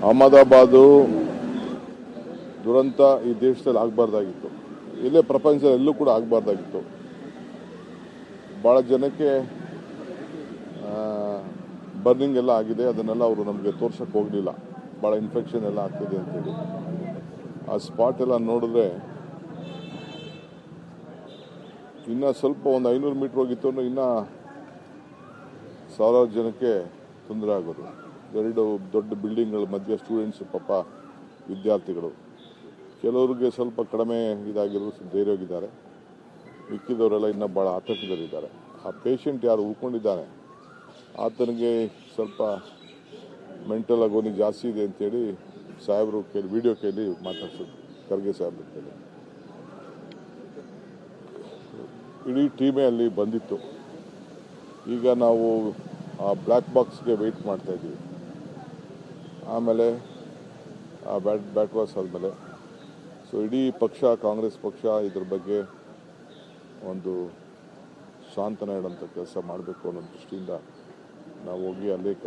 ಅಹಮದಾಬಾದು ದುರಂತ ಈ ದೇಶದಲ್ಲಿ ಆಗಬಾರ್ದಾಗಿತ್ತು, ಇಲ್ಲೇ ಪ್ರಪಂಚದಲ್ಲಿ ಎಲ್ಲೂ ಕೂಡ ಆಗಬಾರ್ದಾಗಿತ್ತು. ಭಾಳ ಜನಕ್ಕೆ ಬರ್ನಿಂಗ್ ಎಲ್ಲ ಆಗಿದೆ, ಅದನ್ನೆಲ್ಲ ಅವರು ನಮಗೆ ತೋರ್ಸಕ್ಕೆ ಹೋಗಲಿಲ್ಲ. ಭಾಳ ಇನ್ಫೆಕ್ಷನ್ ಎಲ್ಲ ಆಗ್ತಿದೆ ಅಂತೇಳಿ ಆ ಸ್ಪಾಟ್ ಎಲ್ಲ ನೋಡಿದ್ರೆ ಇನ್ನೂ ಸ್ವಲ್ಪ ಒಂದು 500 ಮೀಟ್ರ್ ಹೋಗಿತ್ತು ಅಂದ್ರೆ ಇನ್ನೂ ಸಾವಿರಾರು ಜನಕ್ಕೆ ತೊಂದರೆ ಆಗೋದು. ಎರಡು ದೊಡ್ಡ ಬಿಲ್ಡಿಂಗ್ಗಳ ಮಧ್ಯೆ ಸ್ಟೂಡೆಂಟ್ಸ್, ಪಾಪ ವಿದ್ಯಾರ್ಥಿಗಳು, ಕೆಲವರಿಗೆ ಸ್ವಲ್ಪ ಕಡಿಮೆ ಇದಾಗಿರೋದು ಧೈರ್ಯವಾಗಿದ್ದಾರೆ. ಮಿಕ್ಕಿದವರೆಲ್ಲ ಇನ್ನೂ ಭಾಳ ಆತಂಕದಲ್ಲಿದ್ದಾರೆ. ಆ ಪೇಷಂಟ್ ಯಾರು ಉಳ್ಕೊಂಡಿದ್ದಾನೆ ಆತನಿಗೆ ಸ್ವಲ್ಪ ಮೆಂಟಲ್ ಆಗೋನಿ ಜಾಸ್ತಿ ಇದೆ ಅಂತೇಳಿ ಸಾಹೇಬರು ವಿಡಿಯೋ ಕೇಳಿ ಮಾತಾಡ್ಸೋದು, ಖರ್ಗೆ ಸಾಹೇಬ್ರು ಕೇಳಿ. ಇಡೀ ಟೀಮೇ ಅಲ್ಲಿ ಬಂದಿತ್ತು. ಈಗ ನಾವು ಆ ಬ್ಲ್ಯಾಕ್ ಬಾಕ್ಸ್ಗೆ ವೆಯ್ಟ್ ಮಾಡ್ತಾ ಇದ್ದೀವಿ. ಆಮೇಲೆ ಆ ಬ್ಯಾಟ್ ವಾಸ್ ಆದಮೇಲೆ ಇಡೀ ಪಕ್ಷ, ಕಾಂಗ್ರೆಸ್ ಪಕ್ಷ ಇದ್ರ ಬಗ್ಗೆ ಒಂದು ಸಾಂತ್ವನ ಇಡೋಂಥ ಕೆಲಸ ಮಾಡಬೇಕು ಅನ್ನೋ ದೃಷ್ಟಿಯಿಂದ ನಾವು ಹೋಗಿ ಅನೇಕ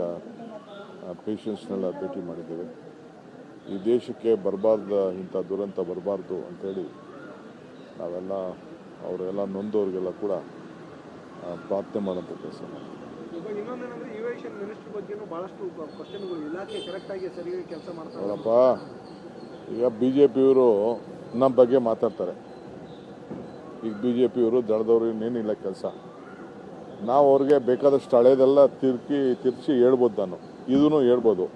ಪೇಷಂಟ್ಸ್ನೆಲ್ಲ ಭೇಟಿ ಮಾಡಿದ್ದೇವೆ. ಈ ದೇಶಕ್ಕೆ ಬರಬಾರ್ದು, ಇಂಥ ದುರಂತ ಬರಬಾರ್ದು ಅಂಥೇಳಿ ನಾವೆಲ್ಲ ಅವರೆಲ್ಲ ನೊಂದವ್ರಿಗೆಲ್ಲ ಕೂಡ ಪ್ರಾರ್ಥನೆ ಮಾಡೋಂಥ ಕೆಲಸ ಮಾಡ್ತೀವಿ. ಇನ್ನೊಂದೇನಂದ್ರೆ ಏವಿಯೇಷನ್ ಮಿನಿಸ್ಟರ್ ಬಗ್ಗೆನೂ ಭಾಳಷ್ಟು ಕ್ವಶನ್ಗಳು, ಇಲಾಖೆ ಕರೆಕ್ಟಾಗಿ ಸರಿಯಾಗಿ ಕೆಲಸ ಮಾಡ್ತಾರೆ. ಅವರಪ್ಪ ಈಗ BJPಯವರು ನಮ್ಮ ಬಗ್ಗೆ ಮಾತಾಡ್ತಾರೆ. ಈಗ BJPಯವರು ದಳದವ್ರು ಇನ್ನೇನಿಲ್ಲ ಕೆಲಸ. ನಾವು ಅವ್ರಿಗೆ ಬೇಕಾದಷ್ಟು ಹಳೇದೆಲ್ಲ ತಿರ್ಚಿ ಹೇಳ್ಬೋದು. ನಾನು ಇದೂ ಹೇಳ್ಬೋದು.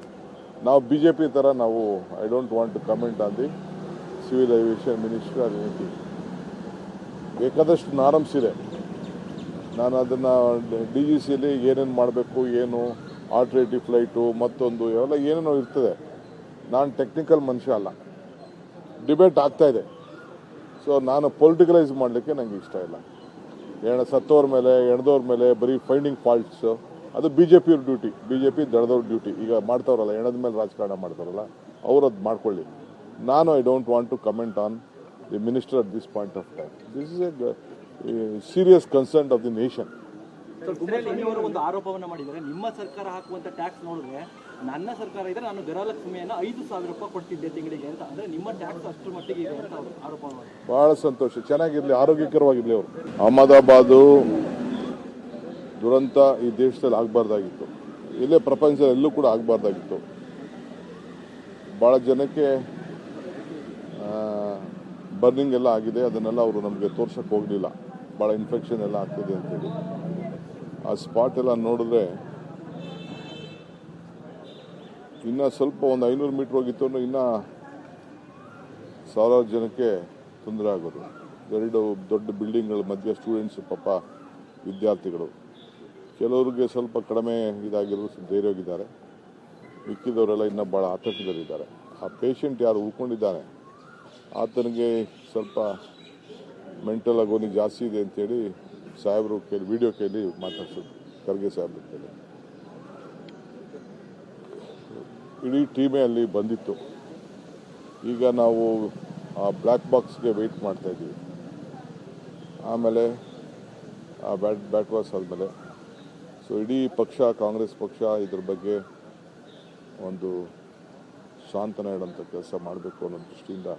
ನಾವು BJP ಥರ ನಾವು I don't want to comment on the civil aviation minister or anything. ಬೇಕಾದಷ್ಟು ನಾರ್ಮ್ಸ್ ಇದೆ. ನಾನು ಅದನ್ನು DGCಯಲ್ಲಿ ಏನೇನು ಮಾಡಬೇಕು, ಏನು ಆಲ್ಟರ್ನೇಟಿವ್ ಫ್ಲೈಟು, ಮತ್ತೊಂದು ಇವೆಲ್ಲ ಏನೇನೋ ಇರ್ತದೆ. ನಾನು ಟೆಕ್ನಿಕಲ್ ಮನುಷ್ಯ ಅಲ್ಲ. ಡಿಬೇಟ್ ಆಗ್ತಾಯಿದೆ. ಸೊ ನಾನು ಪೊಲಿಟಿಕಲೈಸ್ ಮಾಡಲಿಕ್ಕೆ ನನಗೆ ಇಷ್ಟ ಇಲ್ಲ. ಸತ್ತೋರ ಮೇಲೆ, ಎಣದವ್ರ ಮೇಲೆ ಬರೀ ಫೈಂಡಿಂಗ್ ಫಾಲ್ಟ್ಸು, ಅದು BJPಯವ್ರ ಡ್ಯೂಟಿ, BJP ದಳದವ್ರ ಡ್ಯೂಟಿ. ಈಗ ಮಾಡ್ತಾವ್ರಲ್ಲ, ಎಣದ ಮೇಲೆ ರಾಜಕಾರಣ ಮಾಡ್ತಾರಲ್ಲ, ಅವರು ಅದು ಮಾಡ್ಕೊಳ್ಳಿ. ನಾನು I don't want to comment on the minister at this point of time. This is a serious concern of the nation. ಒಂದು ಆರೋಪವನ್ನು ಮಾಡಿದ್ದಾರೆ, ನಿಮ್ಮ ಸರ್ಕಾರ ಹಾಕುವಂತ ಟ್ಯಾಕ್ಸ್ ನೋಡಿದ್ರೆ ನನ್ನ ಸರ್ಕಾರ ಇದ್ರೆ ನಾನು ಗೃಹಲಕ್ಷ್ಮಿಯನ್ನು 5,000 ರೂಪಾಯಿ ಕೊಡ್ತಿದ್ದೆ ತಿಂಗಳಿಗೆ ಅಂತ. ಅಂದ್ರೆ ನಿಮ್ಮ ಟ್ಯಾಕ್ಸ್ ಅಷ್ಟರ ಮಟ್ಟಿಗೆ ಇದೆ ಅಂತ ಅವರು ಆರೋಪ ಮಾಡಿದ್ದಾರೆ. ಬಹಳ ಸಂತೋಷ, ಚೆನ್ನಾಗಿರ್ಲಿ, ಆರೋಗ್ಯಕರವಾಗಿರ್ಲಿ ಅವರು. ಅಹಮದಾಬಾದು ದುರಂತ ಈ ದೇಶದಲ್ಲಿ ಆಗಬಾರ್ದಾಗಿತ್ತು, ಇಲ್ಲೇ ಪ್ರಪಂಚದಲ್ಲಿ ಎಲ್ಲೂ ಕೂಡ ಆಗಬಾರ್ದಾಗಿತ್ತು. ಭಾಳ ಜನಕ್ಕೆ ಬರ್ನಿಂಗ್ ಎಲ್ಲ ಆಗಿದೆ, ಅದನ್ನೆಲ್ಲ ಅವರು ನಮಗೆ ತೋರ್ಸಕ್ಕೆ ಹೋಗಲಿಲ್ಲ. ಭಾಳ ಇನ್ಫೆಕ್ಷನ್ ಎಲ್ಲ ಆಗ್ತಿದೆ ಅಂತೇಳಿ ಆ ಸ್ಪಾಟ್ ಎಲ್ಲ ನೋಡಿದ್ರೆ ಇನ್ನೂ ಸ್ವಲ್ಪ ಒಂದು 500 ಮೀಟ್ರ್ ಹೋಗಿತ್ತು ಅಂದ್ರೆ ಇನ್ನೂ ಸಾವಿರಾರು ಜನಕ್ಕೆ ತೊಂದರೆ ಆಗೋದು. ಎರಡು ದೊಡ್ಡ ಬಿಲ್ಡಿಂಗ್ಗಳ ಮಧ್ಯೆ ಸ್ಟೂಡೆಂಟ್ಸ್, ಪಾಪ ವಿದ್ಯಾರ್ಥಿಗಳು, ಕೆಲವರಿಗೆ ಸ್ವಲ್ಪ ಕಡಿಮೆ ಇದಾಗಿರೋದು ಧೈರ್ಯವಾಗಿದ್ದಾರೆ. ಮಿಕ್ಕಿದವರೆಲ್ಲ ಇನ್ನೂ ಭಾಳ ಆತಂಕದಲ್ಲಿದ್ದಾರೆ. ಆ ಪೇಷಂಟ್ ಯಾರು ಉಳ್ಕೊಂಡಿದ್ದಾನೆ ಆತನಿಗೆ ಸ್ವಲ್ಪ ಮೆಂಟಲ್ ಆಗೋನಿ ಜಾಸ್ತಿ ಇದೆ ಅಂತೇಳಿ ಸಾಹೇಬರು ವಿಡಿಯೋ ಕೇಳಿ ಮಾತಾಡ್ಸೋದು, ಖರ್ಗೆ ಸಾಹೇಬ್ರು ಕೇಳಿ. ಇಡೀ ಟೀಮೇ ಅಲ್ಲಿ ಬಂದಿತ್ತು. ಈಗ ನಾವು ಆ ಬ್ಲ್ಯಾಕ್ ಬಾಕ್ಸ್ಗೆ ವೆಯ್ಟ್ ಮಾಡ್ತಾ ಇದ್ದೀವಿ. ಆಮೇಲೆ ಆ ಬ್ಯಾಟ್ ವಾಸ್ ಆದಮೇಲೆ ಇಡೀ ಪಕ್ಷ, ಕಾಂಗ್ರೆಸ್ ಪಕ್ಷ ಇದ್ರ ಬಗ್ಗೆ ಒಂದು ಸಾಂತ್ವನ ಇಡೋಂಥ ಕೆಲಸ ಮಾಡಬೇಕು ಅನ್ನೋ ದೃಷ್ಟಿಯಿಂದ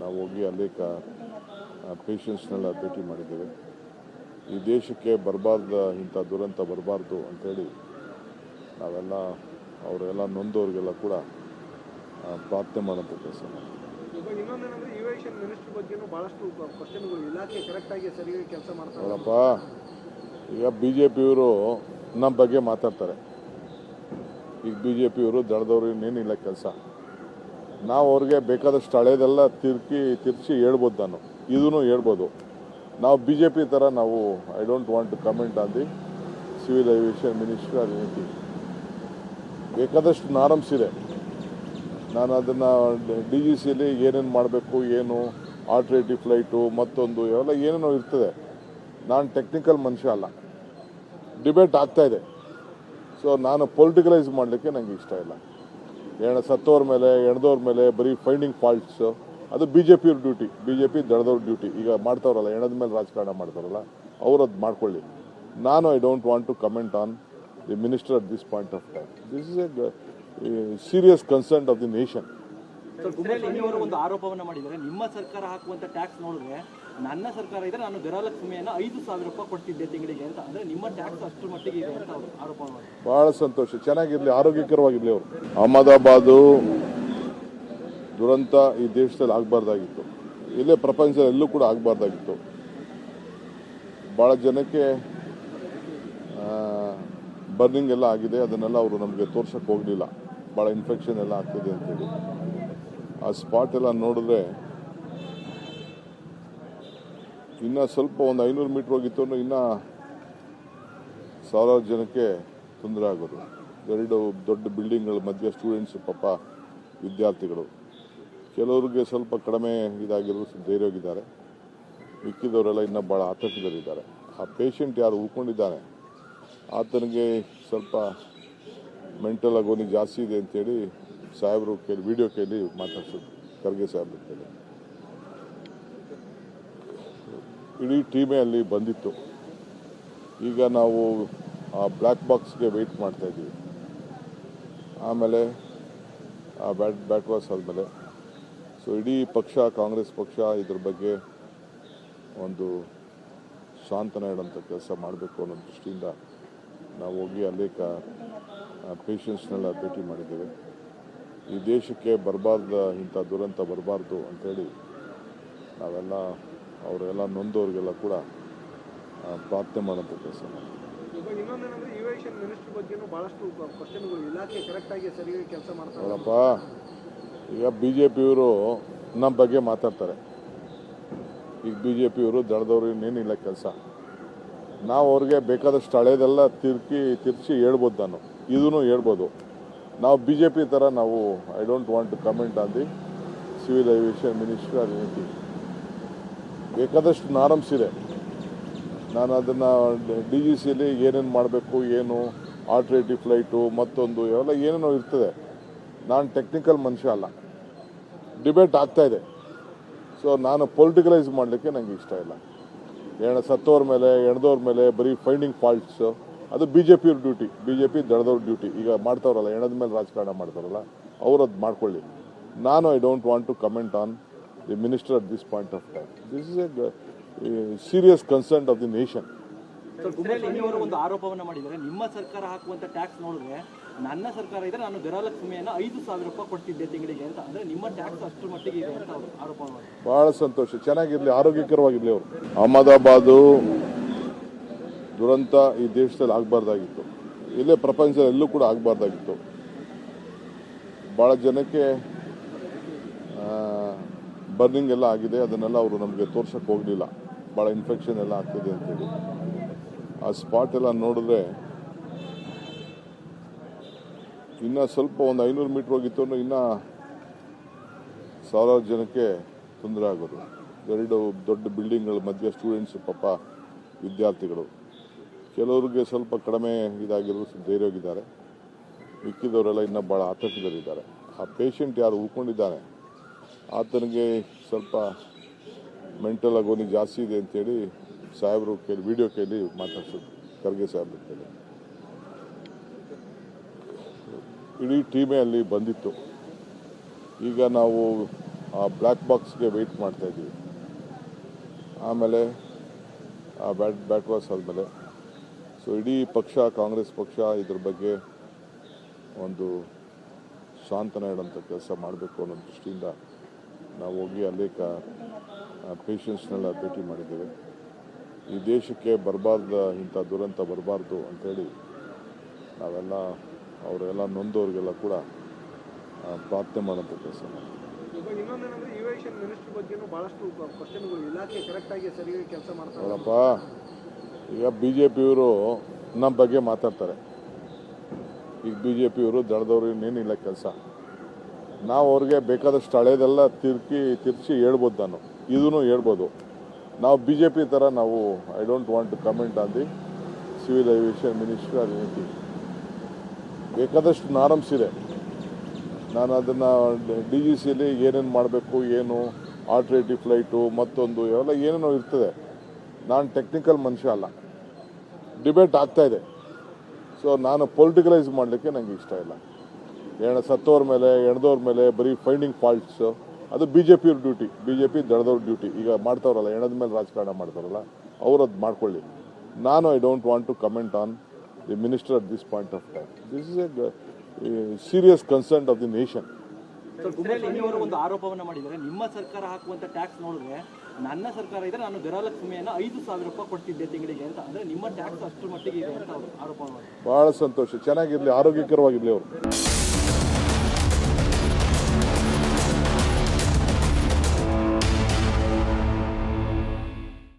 ನಾವು ಹೋಗಿ ಅನೇಕ ಪೇಷಂಟ್ಸ್ನೆಲ್ಲ ಭೇಟಿ ಮಾಡಿದ್ದೇವೆ. ಈ ದೇಶಕ್ಕೆ ಬರಬಾರ್ದು, ಇಂಥ ದುರಂತ ಬರಬಾರ್ದು ಅಂಥೇಳಿ ನಾವೆಲ್ಲ ಅವರೆಲ್ಲ ನೊಂದವ್ರಿಗೆಲ್ಲ ಕೂಡ ಪ್ರಾರ್ಥನೆ ಮಾಡೋಂಥ ಕೆಲಸ ಮಾಡ್ತೀವಿ. ಇನ್ನೊಂದೇನಂದ್ರೆ ಏವಿಯೇಷನ್ ಮಿನಿಸ್ಟರ್ ಬಗ್ಗೆನೂ ಭಾಳಷ್ಟು ಕ್ವಶನ್ಗಳು, ಇಲಾಖೆ ಕರೆಕ್ಟಾಗಿ ಸರಿಯಾಗಿ ಕೆಲಸ ಮಾಡ್ತಾರೆ. ಅವರಪ್ಪ ಈಗ BJPಯವರು ನಮ್ಮ ಬಗ್ಗೆ ಮಾತಾಡ್ತಾರೆ. ಈಗ BJPಯವರು ದಳದವ್ರು ಇನ್ನೇನಿಲ್ಲ ಕೆಲಸ. ನಾವು ಅವ್ರಿಗೆ ಬೇಕಾದಷ್ಟು ಹಳೇದೆಲ್ಲ ತಿರ್ಚಿ ಹೇಳ್ಬೋದು. ನಾನು ಇದೂ ಹೇಳ್ಬೋದು. ನಾವು BJP ಥರ ನಾವು I don't want to comment on the civil aviation minister or anything. ಬೇಕಾದಷ್ಟು ನಾರ್ಮ್ಸ್ ಇದೆ. ನಾನು ಅದನ್ನು DGCಯಲ್ಲಿ ಏನೇನು ಮಾಡಬೇಕು, ಏನು ಆಲ್ಟರ್ನೇಟಿವ್ ಫ್ಲೈಟು, ಮತ್ತೊಂದು ಇವೆಲ್ಲ ಏನೇನೋ ಇರ್ತದೆ. ನಾನು ಟೆಕ್ನಿಕಲ್ ಮನುಷ್ಯ ಅಲ್ಲ. ಡಿಬೇಟ್ ಆಗ್ತಾಯಿದೆ. ಸೊ ನಾನು ಪೊಲಿಟಿಕಲೈಸ್ ಮಾಡಲಿಕ್ಕೆ ನನಗೆ ಇಷ್ಟ ಇಲ್ಲ. ಸತ್ತೋರ ಮೇಲೆ, ಎಣದವ್ರ ಮೇಲೆ ಬರೀ ಫೈಂಡಿಂಗ್ ಫಾಲ್ಟ್ಸು, ಅದು BJPಯವ್ರ ಡ್ಯೂಟಿ, BJP ದಳದವ್ರ ಡ್ಯೂಟಿ. ಈಗ ಮಾಡ್ತಾವ್ರಲ್ಲ, ಎಣದ ಮೇಲೆ ರಾಜಕಾರಣ ಮಾಡ್ತಾರಲ್ಲ, ಅವರು ಅದು ಮಾಡ್ಕೊಳ್ಳಿ. ನಾನು I don't want to comment on the minister at this point of time. This is a serious concern of the nation. Kumaraswamy ಅವರು ಒಂದು ಆರೋಪವನ್ನ ಮಾಡಿದ್ದಾರೆ. ನಿಮ್ಮ ಸರ್ಕಾರ ಹಾಕುವಂತ ಟ್ಯಾಕ್ಸ್ ನೋಡಿದ್ರೆ ನನ್ನ ಸರ್ಕಾರ ಇದ್ರೆ ನಾನು ಗೃಹಲಕ್ಷ್ಮಿಯನ್ನ 5,000 ರೂಪಾಯಿ ಕೊಡ್ತಿದ್ದೆ ತಿಂಗಳಿಗೆ ಅಂತ. ಅಂದ್ರೆ ನಿಮ್ಮ ಟ್ಯಾಕ್ಸ್ ಅಷ್ಟರ ಮಟ್ಟಿಗೆ ಇದೆ ಅಂತ ಅವರು ಆರೋಪ ಮಾಡಿದ್ದಾರೆ. ಬಹಳ ಸಂತೋಷ, ಚೆನ್ನಾಗಿರ್ಲಿ, ಆರೋಗ್ಯಕರವಾಗಿರ್ಲಿ ಅವರು. ಅಹಮದಾಬಾದು ದುರಂತ ಈ ದೇಶದಲ್ಲಿ ಆಗಬಾರ್ದಾಗಿತ್ತು, ಇಲ್ಲೇ ಪ್ರಪಂಚದಲ್ಲಿ ಎಲ್ಲೂ ಕೂಡ ಆಗಬಾರ್ದಾಗಿತ್ತು. ಭಾಳ ಜನಕ್ಕೆ ಬರ್ನಿಂಗ್ ಎಲ್ಲ ಆಗಿದೆ, ಅದನ್ನೆಲ್ಲ ಅವರು ನಮಗೆ ತೋರ್ಸಕ್ಕೆ ಹೋಗಲಿಲ್ಲ. ಭಾಳ ಇನ್ಫೆಕ್ಷನ್ ಎಲ್ಲ ಆಗ್ತಿದೆ ಅಂತೇಳಿ ಆ ಸ್ಪಾಟ್ ಎಲ್ಲ ನೋಡಿದ್ರೆ ಇನ್ನೂ ಸ್ವಲ್ಪ ಒಂದು 500 ಮೀಟ್ರ್ ಹೋಗಿತ್ತು ಅಂದ್ರೆ ಇನ್ನೂ ಸಾವಿರಾರು ಜನಕ್ಕೆ ತೊಂದರೆ ಆಗೋದು. 2 ದೊಡ್ಡ ಬಿಲ್ಡಿಂಗ್ಗಳ ಮಧ್ಯೆ ಸ್ಟೂಡೆಂಟ್ಸ್, ಪಾಪ ವಿದ್ಯಾರ್ಥಿಗಳು, ಕೆಲವರಿಗೆ ಸ್ವಲ್ಪ ಕಡಿಮೆ ಇದಾಗಿರೋದು ಧೈರ್ಯವಾಗಿದ್ದಾರೆ. ಮಿಕ್ಕಿದವರೆಲ್ಲ ಇನ್ನೂ ಭಾಳ ಆತಂಕದಲ್ಲಿದ್ದಾರೆ. ಆ ಪೇಷಂಟ್ ಯಾರು ಉಳ್ಕೊಂಡಿದ್ದಾನೆ ಆತನಿಗೆ ಸ್ವಲ್ಪ ಮೆಂಟಲ್ ಆಗೋನಿ ಜಾಸ್ತಿ ಇದೆ ಅಂತೇಳಿ ಸಾಹೇಬರು ವಿಡಿಯೋ ಕೇಳಿ ಮಾತಾಡ್ಸೋದು, ಖರ್ಗೆ ಸಾಹೇಬ್ರು ಕೇಳಿ. ಇಡೀ ಟೀಮೇ ಅಲ್ಲಿ ಬಂದಿತ್ತು. ಈಗ ನಾವು ಆ ಬ್ಲ್ಯಾಕ್ ಬಾಕ್ಸ್ಗೆ ವೆಯ್ಟ್ ಮಾಡ್ತಾ ಇದ್ದೀವಿ. ಆಮೇಲೆ ಆ ಬ್ಯಾಟ್ ವಾಸ್ ಆದಮೇಲೆ ಸೊ ಇಡೀ ಪಕ್ಷ, ಕಾಂಗ್ರೆಸ್ ಪಕ್ಷ ಇದ್ರ ಬಗ್ಗೆ ಒಂದು ಸಾಂತ್ವನ ಇಡೋಂಥ ಕೆಲಸ ಮಾಡಬೇಕು ಅನ್ನೋ ದೃಷ್ಟಿಯಿಂದ ನಾವು ಹೋಗಿ ಅನೇಕ ಪೇಷಂಟ್ಸ್ನೆಲ್ಲ ಭೇಟಿ ಮಾಡಿದ್ದೇವೆ. ಈ ದೇಶಕ್ಕೆ ಬರಬಾರ್ದು, ಇಂಥ ದುರಂತ ಬರಬಾರ್ದು ಅಂಥೇಳಿ ನಾವೆಲ್ಲ ಅವರೆಲ್ಲ ನೊಂದವ್ರಿಗೆಲ್ಲ ಕೂಡ ಪ್ರಾರ್ಥನೆ ಮಾಡೋಂಥ ಕೆಲಸ ಮಾಡ್ತೀವಿ. ಇವಾಗ ಇನ್ನೊಂದೇನಂದ್ರೆ ಏವಿಯೇಷನ್ ಮಿನಿಸ್ಟರ್ ಬಗ್ಗೆನೂ ಭಾಳಷ್ಟು ಕ್ವಶನ್ಗಳು, ಇಲಾಖೆ ಕರೆಕ್ಟಾಗಿ ಸರಿಯಾಗಿ ಕೆಲಸ ಮಾಡ್ತಾರೆ. ಅವರಪ್ಪ ಈಗ BJPಯವರು ನಮ್ಮ ಬಗ್ಗೆ ಮಾತಾಡ್ತಾರೆ. ಈಗ BJPಯವರು ದಳದವ್ರು ಇನ್ನೇನಿಲ್ಲ ಕೆಲಸ. ನಾವು ಅವ್ರಿಗೆ ಬೇಕಾದಷ್ಟು ಹಳೇದೆಲ್ಲ ತಿರ್ಚಿ ಹೇಳ್ಬೋದು, ನಾನು ಇದೂ ಹೇಳ್ಬೋದು. ನಾವು BJP ಥರ ನಾವು I don't want to comment on the civil aviation ministry or anything. ಬೇಕಾದಷ್ಟು ನಾರ್ಮ್ಸ್ ಇದೆ. ನಾನು ಅದನ್ನು DGCಯಲ್ಲಿ ಏನೇನು ಮಾಡಬೇಕು, ಏನು ಆಲ್ಟರ್ನೇಟಿವ್ ಫ್ಲೈಟು, ಮತ್ತೊಂದು ಇವೆಲ್ಲ ಏನೇನೋ ಇರ್ತದೆ. ನಾನು ಟೆಕ್ನಿಕಲ್ ಮನುಷ್ಯ ಅಲ್ಲ. ಡಿಬೇಟ್ ಆಗ್ತಾಯಿದೆ. ಸೊ ನಾನು ಪೊಲಿಟಿಕಲೈಸ್ ಮಾಡಲಿಕ್ಕೆ ನನಗೆ ಇಷ್ಟ ಇಲ್ಲ. ಸತ್ತೋರ ಮೇಲೆ, ಎಣದವ್ರ ಮೇಲೆ ಬರೀ ಫೈಂಡಿಂಗ್ ಫಾಲ್ಟ್ಸು, ಅದು BJPಯವ್ರ ಡ್ಯೂಟಿ, BJP ದಳದವ್ರ ಡ್ಯೂಟಿ. ಈಗ ಮಾಡ್ತಾವ್ರಲ್ಲ, ಎಣದ ಮೇಲೆ ರಾಜಕಾರಣ ಮಾಡ್ತಾರಲ್ಲ, ಅವ್ರು ಅದು ಮಾಡ್ಕೊಳ್ಳಿ. ನಾನು I don't want to comment on the minister at this point of time. This is a serious concern of the nation. Kumaraswamy ಅವರು ಒಂದು ಆರೋಪವನ್ನ ಮಾಡಿದ್ದಾರೆ. ನಿಮ್ಮ ಸರ್ಕಾರ ಹಾಕುವಂತ ಟ್ಯಾಕ್ಸ್ ನೋಡಿದ್ರೆ ನನ್ನ ಸರ್ಕಾರ ಇದ್ರೆ ನಾನು ಗೃಹಲಕ್ಷ್ಮಿಯನ್ನ 5,000 ರೂಪಾಯಿ ಕೊಡ್ತಿದ್ದೆ ತಿಂಗಳಿಗೆ ಅಂತ. ಅಂದ್ರೆ ನಿಮ್ಮ ಟ್ಯಾಕ್ಸ್ ಅಷ್ಟರ ಮಟ್ಟಿಗೆ ಇದೆ ಅಂತ ಅವರು ಆರೋಪ ಮಾಡಿದ್ದಾರೆ. ಬಹಳ ಸಂತೋಷ, ಚೆನ್ನಾಗಿರ್ಲಿ, ಆರೋಗ್ಯಕರವಾಗಿರ್ಲಿ ಅವರು. ಅಹಮದಾಬಾದು ದುರಂತ ಈ ದೇಶದಲ್ಲಿ ಆಗಬಾರ್ದಾಗಿತ್ತು, ಇಲ್ಲೇ ಪ್ರಪಂಚದಲ್ಲಿ ಎಲ್ಲೂ ಕೂಡ ಆಗಬಾರ್ದಾಗಿತ್ತು. ಭಾಳ ಜನಕ್ಕೆ ಬರ್ನಿಂಗ್ ಎಲ್ಲ ಆಗಿದೆ, ಅದನ್ನೆಲ್ಲ ಅವರು ನಮಗೆ ತೋರ್ಸಕ್ಕೆ ಹೋಗಲಿಲ್ಲ. ಭಾಳ ಇನ್ಫೆಕ್ಷನ್ ಎಲ್ಲ ಆಗ್ತಿದೆ ಅಂತೇಳಿ ಆ ಸ್ಪಾಟ್ ಎಲ್ಲ ನೋಡಿದ್ರೆ ಇನ್ನೂ ಸ್ವಲ್ಪ ಒಂದು 500 ಮೀಟ್ರ್ ಹೋಗಿತ್ತು ಅಂದ್ರೆ ಇನ್ನೂ ಸಾವಿರಾರು ಜನಕ್ಕೆ ತೊಂದರೆ ಆಗೋದು. 2 ದೊಡ್ಡ ಬಿಲ್ಡಿಂಗ್ಗಳ ಮಧ್ಯೆ ಸ್ಟೂಡೆಂಟ್ಸ್, ಪಾಪ ವಿದ್ಯಾರ್ಥಿಗಳು, ಕೆಲವರಿಗೆ ಸ್ವಲ್ಪ ಕಡಿಮೆ ಇದಾಗಿರೋದು ಧೈರ್ಯವಾಗಿದ್ದಾರೆ. ಮಿಕ್ಕಿದವರೆಲ್ಲ ಇನ್ನೂ ಭಾಳ ಆತಂಕದಲ್ಲಿದ್ದಾರೆ. ಆ ಪೇಷಂಟ್ ಯಾರು ಉಳ್ಕೊಂಡಿದ್ದಾನೆ ಆತನಿಗೆ ಸ್ವಲ್ಪ ಮೆಂಟಲ್ ಆಗೋನಿ ಜಾಸ್ತಿ ಇದೆ ಅಂತೇಳಿ ಸಾಹೇಬರು ವಿಡಿಯೋ ಕೇಳಿ ಮಾತಾಡ್ಸೋದು, ಖರ್ಗೆ ಸಾಹೇಬ್ರು ಕೇಳಿ. ಇಡೀ ಟೀಮೇ ಅಲ್ಲಿ ಬಂದಿತ್ತು. ಈಗ ನಾವು ಆ ಬ್ಲ್ಯಾಕ್ ಬಾಕ್ಸ್ಗೆ ವೆಯ್ಟ್ ಮಾಡ್ತಾ ಇದ್ದೀವಿ. ಆಮೇಲೆ ಆ ಬ್ಯಾಟ್ ವಾಸ್ ಆದಮೇಲೆ ಸೊ ಇಡೀ ಪಕ್ಷ, ಕಾಂಗ್ರೆಸ್ ಪಕ್ಷ ಇದ್ರ ಬಗ್ಗೆ ಒಂದು ಸಾಂತ್ವನ ಇಡೋಂಥ ಕೆಲಸ ಮಾಡಬೇಕು ಅನ್ನೋ ದೃಷ್ಟಿಯಿಂದ ನಾವು ಹೋಗಿ ಅನೇಕ ಪೇಷಂಟ್ಸ್ನೆಲ್ಲ ಭೇಟಿ ಮಾಡಿದ್ದೇವೆ. ಈ ದೇಶಕ್ಕೆ ಬರಬಾರ್ದು, ಇಂಥ ದುರಂತ ಬರಬಾರ್ದು ಅಂಥೇಳಿ ನಾವೆಲ್ಲ ಅವರೆಲ್ಲ ನೊಂದವ್ರಿಗೆಲ್ಲ ಕೂಡ ಪ್ರಾರ್ಥನೆ ಮಾಡೋಂಥ ಕೆಲಸ ಮಾಡ್ತೀವಿ. ಇವಾಗ ಇನ್ನೊಂದೇನಂದ್ರೆ ಏವಿಯೇಷನ್ ಮಿನಿಸ್ಟರ್ ಬಗ್ಗೆನೂ ಭಾಳಷ್ಟು ಕ್ವಶನ್ಗಳು, ಇಲಾಖೆ ಕರೆಕ್ಟಾಗಿ ಸರಿಯಾಗಿ ಕೆಲಸ ಮಾಡ್ತಾರೆ. ಅವರಪ್ಪ ಈಗ BJPಯವರು ನಮ್ಮ ಬಗ್ಗೆ ಮಾತಾಡ್ತಾರೆ. ಈಗ BJPಯವರು ದಳದವ್ರು ಇನ್ನೇನಿಲ್ಲ ಕೆಲಸ. ನಾವು ಅವ್ರಿಗೆ ಬೇಕಾದಷ್ಟು ಹಳೇದೆಲ್ಲ ತಿರ್ಚಿ ಹೇಳ್ಬೋದು, ನಾನು ಇದೂ ಹೇಳ್ಬೋದು. ನಾವು BJP ಥರ ನಾವು I don't want to comment on the civil aviation ministry or anything. ಬೇಕಾದಷ್ಟು ನಾರ್ಮ್ಸ್ ಇದೆ. ನಾನು ಅದನ್ನು DGCಯಲ್ಲಿ ಏನೇನು ಮಾಡಬೇಕು, ಏನು ಆಲ್ಟರ್ನೇಟಿವ್ ಫ್ಲೈಟು, ಮತ್ತೊಂದು ಇವೆಲ್ಲ ಏನೇನೋ ಇರ್ತದೆ. ನಾನು ಟೆಕ್ನಿಕಲ್ ಮನುಷ್ಯ ಅಲ್ಲ. ಡಿಬೇಟ್ ಆಗ್ತಾಯಿದೆ. ಸೊ ನಾನು ಪೊಲಿಟಿಕಲೈಸ್ ಮಾಡಲಿಕ್ಕೆ ನನಗೆ ಇಷ್ಟ ಇಲ್ಲ. ಸತ್ತೋರ ಮೇಲೆ ಎಣದವ್ರ ಮೇಲೆ ಬರೀ ಫೈಂಡಿಂಗ್ ಫಾಲ್ಟ್ಸು, ಅದು ಬಿ ಜೆ ಪಿಯವ್ರ ಡ್ಯೂಟಿ, ಬಿ ಜೆ ಪಿ ದಳದವ್ರ ಡ್ಯೂಟಿ. ಈಗ ಮಾಡ್ತಾವ್ರಲ್ಲ, ಎಣದ ಮೇಲೆ ರಾಜಕಾರಣ ಮಾಡ್ತಾರಲ್ಲ, ಅವ್ರು ಅದು ಮಾಡ್ಕೊಳ್ಳಿ. ನಾನು I don't want to comment on the minister at this point of time. This is a serious concern of the nation. ಅವರು ಒಂದು ಆರೋಪವನ್ನ ಮಾಡಿದ್ದಾರೆ, ನಿಮ್ಮ ಸರ್ಕಾರ ಹಾಕುವಂತ ಟ್ಯಾಕ್ಸ್ ನೋಡಿದ್ರೆ ನನ್ನ ಸರ್ಕಾರ ಇದ್ರೆ ನಾನು ಗೃಹಲಕ್ಷ್ಮಿಯನ್ನ 5,000 ರೂಪಾಯಿ ಕೊಡ್ತಿದ್ದೆ ತಿಂಗಳಿಗೆ ಅಂತ. ಅಂದ್ರೆ ನಿಮ್ಮ ಟ್ಯಾಕ್ಸ್ ಅಷ್ಟರ ಮಟ್ಟಿಗೆ ಇದೆ ಅಂತ ಅವರು ಆರೋಪ ಮಾಡಿದ್ದಾರೆ. ಬಹಳ ಸಂತೋಷ, ಚೆನ್ನಾಗಿರ್ಲಿ, ಆರೋಗ್ಯಕರವಾಗಿರ್ಲಿ ಅವರು.